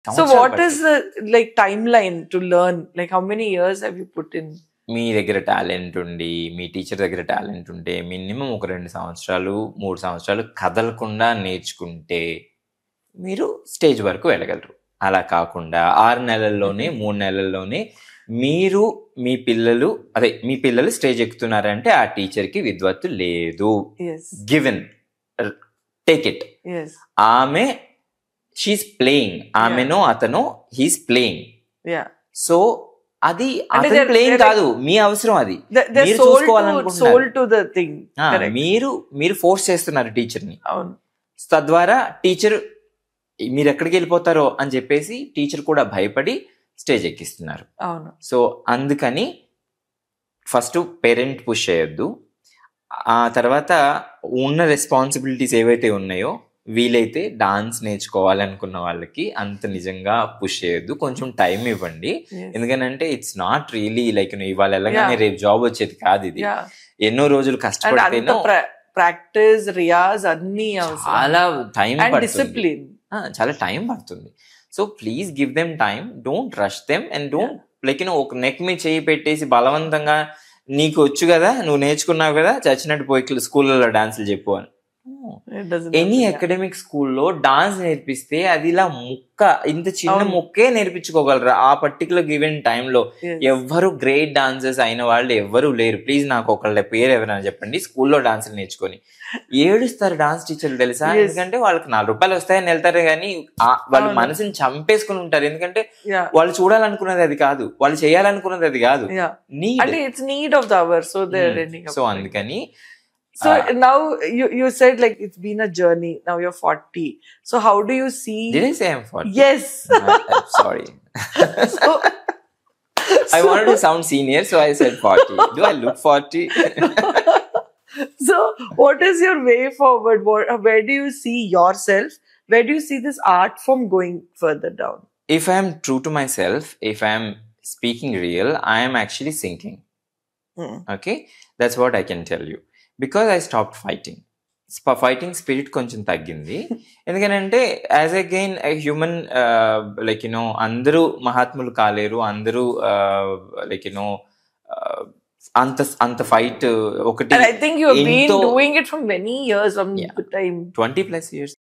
So what is the like timeline to learn? Like how many years have you put in? మీ దగ్గర talent ఉండి మీ teacher దగ్గర talent ఉంటే minimum ఒక 2 సంవత్సరాలు 3 సంవత్సరాలు కదలకుండా నేర్చుకుంటే మీరు స్టేజ్ వరకు వెళ్ళగలరు. అలా కాకుండా 6 నెలల్లోనే 3 నెలల్లోనే మీరు మీ పిల్లలు స్టేజ్ ఎక్కుతున్నారంటే ఆ టీచర్కి విద్వత్తు లేదు. Given take it. ఆమె షీఈస్ ప్లేయింగ్, ఆమెనో అతనో హీస్ ప్లేయింగ్. సో అది ప్లేయింగ్ కాదు, మీ అవసరం అది మీరు చూసుకోవాలనుకుంటున్నారు. మీరు ఫోర్స్ చేస్తున్నారు టీచర్ని. తద్వారా టీచర్ మీరు ఎక్కడికి వెళ్ళిపోతారో అని చెప్పేసి టీచర్ కూడా భయపడి స్టేజ్ ఎక్కిస్తున్నారు. సో అందుకని ఫస్ట్ పేరెంట్ పుష్ చేయొద్దు. ఆ తర్వాత ఉన్న రెస్పాన్సిబిలిటీస్ ఏవైతే ఉన్నాయో వీలైతే డాన్స్ నేర్చుకోవాలనుకున్న వాళ్ళకి అంత నిజంగా పుష్ చేయొద్దు, కొంచెం టైం ఇవ్వండి. ఎందుకంటే ఇట్స్ నాట్ రియలీ లైక్ ఇవాళ వెళ్ళగానే రేపు జాబ్ వచ్చేది కాదు. ఇది ఎన్నో రోజులు కష్టపడితేనో ప్రాక్టీస్, రియాజ్ అన్ని చాలా టైం పడుతుంది, చాలా టైం పడుతుంది. So please give them time, don't rush them and don't like ఒక నెక్ మీద చేయి పెట్టేసి బలవంతంగా నీకు వచ్చు కదా, నువ్వు నేర్చుకున్నావు కదా, చచ్చినట్టు పోయి స్కూళ్ళలో డాన్సులు చెప్పు అని. ఎనీ అకాడమిక్ స్కూల్లో డాన్స్ నేర్పిస్తే అది ఇలా ఇంత చిన్న ముక్కే నేర్పించుకోగలరా ఆ పర్టికులర్ గివెన్ టైంలో? ఎవ్వరు గ్రేట్ డాన్సర్స్ అయిన వాళ్ళు ఎవ్వరూ లేరు. ప్లీజ్ నాకు ఒకళ్ళ పేరు ఎవరైనా చెప్పండి స్కూల్లో డాన్సులు నేర్చుకొని. ఏడుస్తారు డాన్స్ టీచర్లు తెలుసా, ఎందుకంటే వాళ్ళకి 4 రూపాయలు వస్తాయని వెళ్తారు కానీ వాళ్ళ మనసుని చంపేసుకుని ఉంటారు. ఎందుకంటే వాళ్ళు చూడాలనుకున్నది అది కాదు, వాళ్ళు చేయాలనుకున్నది అది కాదు. సో అందుకని So now you said like it's been a journey. Now you're 40. So how do you see? Did I say I'm 40? Yes. I'm sorry. I wanted to sound senior, so I said 40. Do I look 40? So what is your way forward? Where do you see yourself? Where do you see this art form going further down? If I am true to myself, if I am speaking real, I am actually sinking. Okay? That's what I can tell you. Because I stop fighting spirit కొంచెం తగ్గింది. ఎందుకంటే as again human like అందరూ మహాత్ములు కాలేరు, అందరూ like అంత fight ఒకటి 20+ years